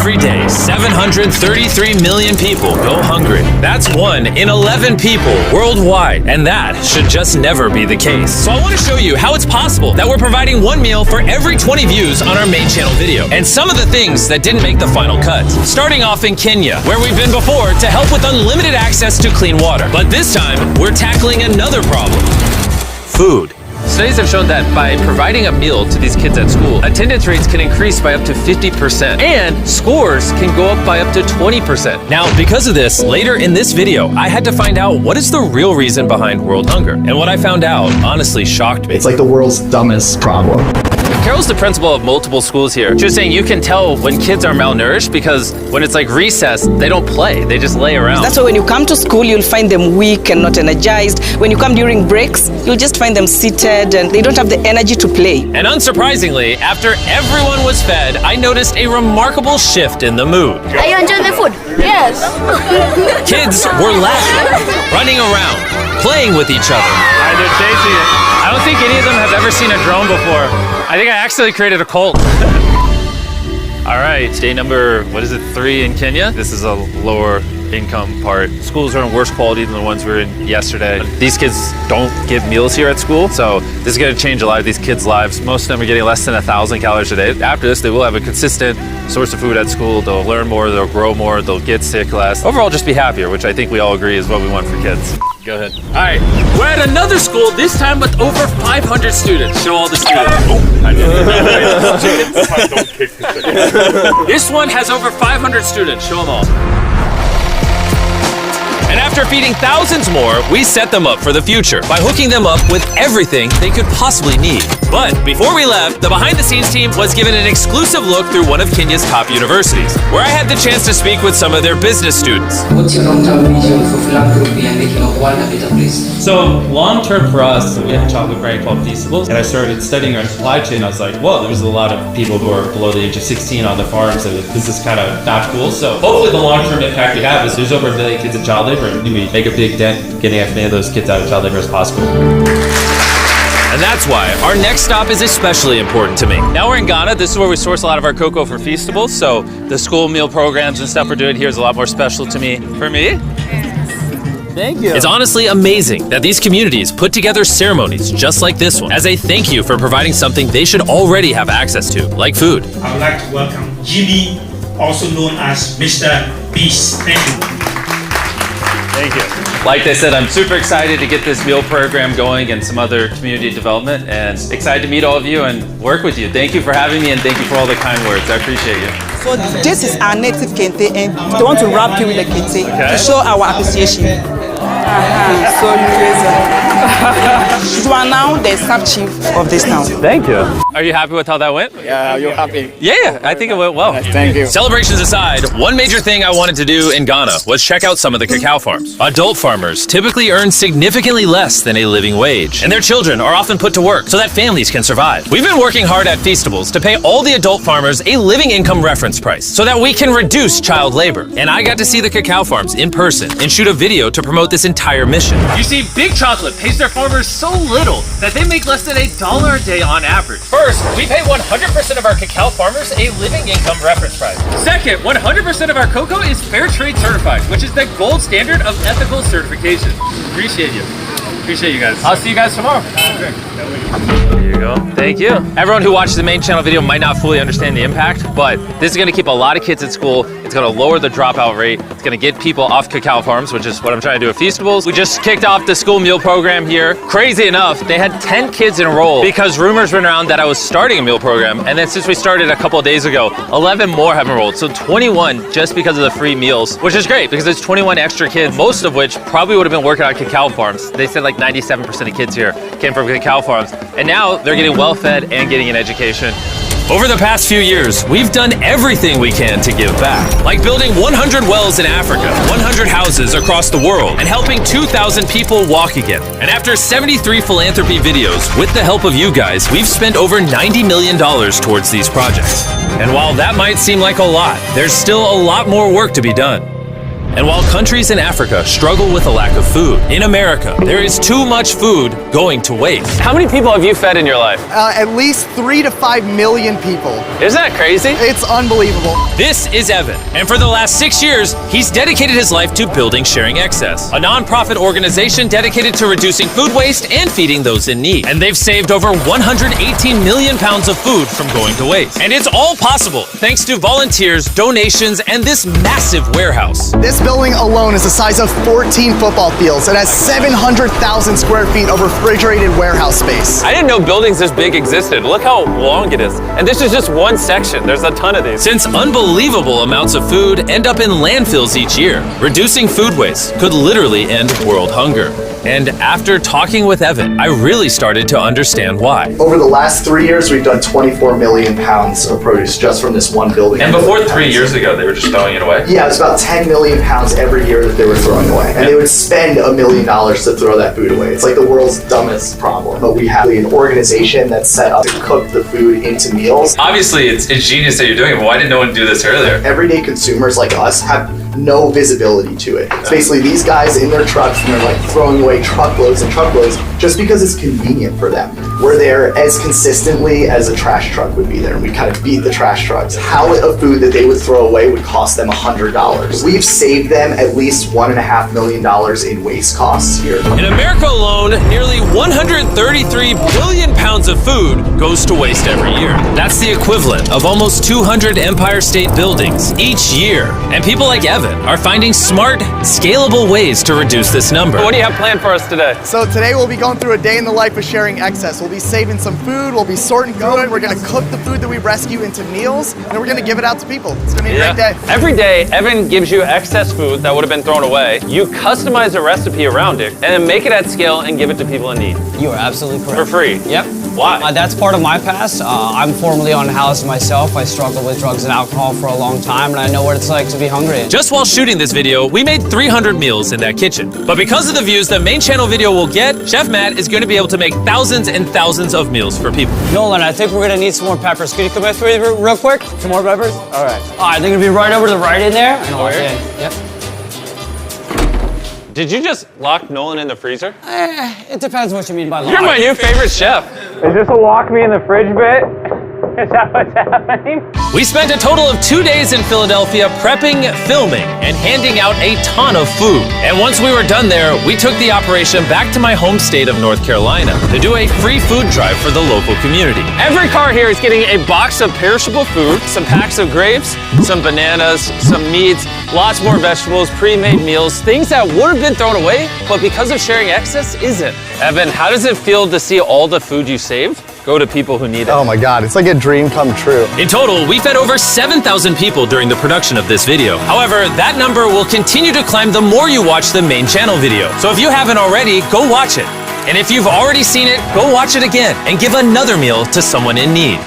Every day, 733 million people go hungry. That's 1 in 11 people worldwide, and that should just never be the case. So I want to show you how it's possible that we're providing one meal for every 20 views on our main channel video, and some of the things that didn't make the final cut. Starting off in Kenya, where we've been before to help with unlimited access to clean water. But this time, we're tackling another problem: food. Studies have shown that by providing a meal to these kids at school, attendance rates can increase by up to 50%, and scores can go up by up to 20%. Now, because of this, later in this video, I had to find out what is the real reason behind world hunger. And what I found out honestly shocked me. It's like the world's dumbest problem. Carol's the principal of multiple schools here. She was saying you can tell when kids are malnourished because when it's like recess, they don't play, they just lay around. That's why when you come to school, you'll find them weak and not energized. When you come during breaks, you'll just find them seated and they don't have the energy to play. And unsurprisingly, after everyone was fed, I noticed a remarkable shift in the mood. Are you enjoying the food? Yes. Kids were laughing, running around, playing with each other. They're chasing it. I don't think any of them have ever seen a drone before. I think I actually created a cult. All right, day number, 3 in Kenya? This is a lower income part. Schools are in worse quality than the ones we were in yesterday. These kids don't get meals here at school, so this is gonna change a lot of these kids' lives. Most of them are getting less than 1,000 calories a day. After this, they will have a consistent source of food at school. They'll learn more, they'll grow more, they'll get sick less. Overall, just be happier, which I think we all agree is what we want for kids. Go ahead. All right, we're at another school, this time with over 500 students. Show all the students. This one has over 500 students. Show them all. And after feeding thousands more, we set them up for the future by hooking them up with everything they could possibly need. But before we left, the behind-the-scenes team was given an exclusive look through one of Kenya's top universities, where I had the chance to speak with some of their business students. What's your long-term vision for philanthropy and making our world a better place? So long-term for us, we have a chocolate brand called Feastables, and I started studying our supply chain. I was like, whoa, there's a lot of people who are below the age of 16 on the farms, and this is kind of not cool. So hopefully the long-term impact we have is there's over 1 million kids in child labor, and we make a big dent getting as many of those kids out of child labor as possible. And that's why our next stop is especially important to me. Now we're in Ghana. This is where we source a lot of our cocoa for Feastables. So the school meal programs and stuff we're doing here is a lot more special to me. For me? Thank you. It's honestly amazing that these communities put together ceremonies just like this one as a thank you for providing something they should already have access to, like food. I would like to welcome Jimmy, also known as Mr. Beast. Thank you. Thank you. Like I said, I'm super excited to get this meal program going and some other community development, and excited to meet all of you and work with you. Thank you for having me, and thank you for all the kind words. I appreciate you. So this is our native kente, and they want to wrap you with the kente to show our appreciation. So you are now the sub-chief of this town. Thank you. Are you happy with how that went? Yeah, you're happy. Yeah, I think it went well. Thank you. Celebrations aside, one major thing I wanted to do in Ghana was check out some of the cacao farms. Adult farmers typically earn significantly less than a living wage, and their children are often put to work so that families can survive. We've been working hard at Feastables to pay all the adult farmers a living income reference price so that we can reduce child labor. And I got to see the cacao farms in person and shoot a video to promote this entire mission. You see, Big Chocolate pays their farmers so little that they make less than $1 a day on average. First, we pay 100% of our cacao farmers a living income reference price. Second, 100% of our cocoa is fair trade certified, which is the gold standard of ethical certification. Appreciate you. Appreciate you guys. I'll see you guys tomorrow. There you go. Thank you. Everyone who watches the main channel video might not fully understand the impact, but this is going to keep a lot of kids at school. It's going to lower the dropout rate. It's going to get people off cacao farms, which is what I'm trying to do at Feastables. We just kicked off the school meal program here. Crazy enough, they had 10 kids enrolled because rumors went around that I was starting a meal program. And then since we started a couple of days ago, 11 more have enrolled. So 21 just because of the free meals, which is great because there's 21 extra kids, most of which probably would have been working on cacao farms. They said like 97% of kids here came from cacao farms. And now they're getting well fed and getting an education. Over the past few years, we've done everything we can to give back, like building 100 wells in Africa, 100 houses across the world, and helping 2,000 people walk again. And after 73 philanthropy videos, with the help of you guys, we've spent over $90 million towards these projects. And while that might seem like a lot, there's still a lot more work to be done. And while countries in Africa struggle with a lack of food, in America, there is too much food going to waste. How many people have you fed in your life? At least 3 to 5 million people. Isn't that crazy? It's unbelievable. This is Evan, and for the last 6 years, he's dedicated his life to building Sharing Excess, a nonprofit organization dedicated to reducing food waste and feeding those in need. And they've saved over 118 million pounds of food from going to waste. And it's all possible thanks to volunteers, donations, and this massive warehouse. This building alone is the size of 14 football fields. It has 700,000 square feet of refrigerated warehouse space. I didn't know buildings this big existed. Look how long it is. And this is just one section. There's a ton of these. Since unbelievable amounts of food end up in landfills each year, reducing food waste could literally end world hunger. And after talking with Evan, I really started to understand why. Over the last 3 years, we've done 24 million pounds of produce just from this one building. And before 3 years ago, they were just throwing it away? Yeah, it was about 10 million pounds every year that they were throwing away. And they would spend $1 million to throw that food away. It's like the world's dumbest problem. But we have an organization that's set up to cook the food into meals. Obviously, it's genius that you're doing it, but why did no one do this earlier? Everyday consumers like us have no visibility to it. It's basically these guys in their trucks and they're like throwing away truckloads and truckloads just because it's convenient for them. We're there as consistently as a trash truck would be there, and we kind of beat the trash trucks. A pallet of food that they would throw away would cost them $100. We've saved them at least $1.5 million in waste costs here. In America alone, nearly 133 billion pounds of food goes to waste every year. That's the equivalent of almost 200 Empire State Buildings each year. And people like Evan are finding smart, scalable ways to reduce this number. What do you have planned for us today? So today we'll be going through a day in the life of Sharing Excess. We'll be saving some food, we'll be sorting through it, we're gonna cook the food that we rescue into meals, and then we're gonna give it out to people. It's gonna be a great day. Every day, Evan gives you excess food that would have been thrown away. You customize a recipe around it, and then make it at scale and give it to people in need. You are absolutely correct. For free? Yep. Why? That's part of my past. I'm formerly unhoused myself. I struggled with drugs and alcohol for a long time, and I know what it's like to be hungry. Just while shooting this video, we made 300 meals in that kitchen. But because of the views the main channel video will get, Chef Matt is going to be able to make thousands and thousands of meals for people. Nolan, I think we're gonna need some more peppers. Can you come back real quick? Some more peppers? All right. All right, they're gonna be right over to the right in there. And off in. Yep. Did you just lock Nolan in the freezer? It depends what you mean by lock. You're my new favorite chef. Is this a lock me in the fridge bit? Is that what's happening? We spent a total of 2 days in Philadelphia prepping, filming, and handing out a ton of food. And once we were done there, we took the operation back to my home state of North Carolina to do a free food drive for the local community. Every car here is getting a box of perishable food, some packs of grapes, some bananas, some meats, lots more vegetables, pre-made meals, things that would have been thrown away, but because of Sharing Excess, isn't. Evan, how does it feel to see all the food you saved go to people who need it? Oh my God, it's like a dream come true. In total, we fed over 7,000 people during the production of this video. However, that number will continue to climb the more you watch the main channel video. So if you haven't already, go watch it. And if you've already seen it, go watch it again and give another meal to someone in need.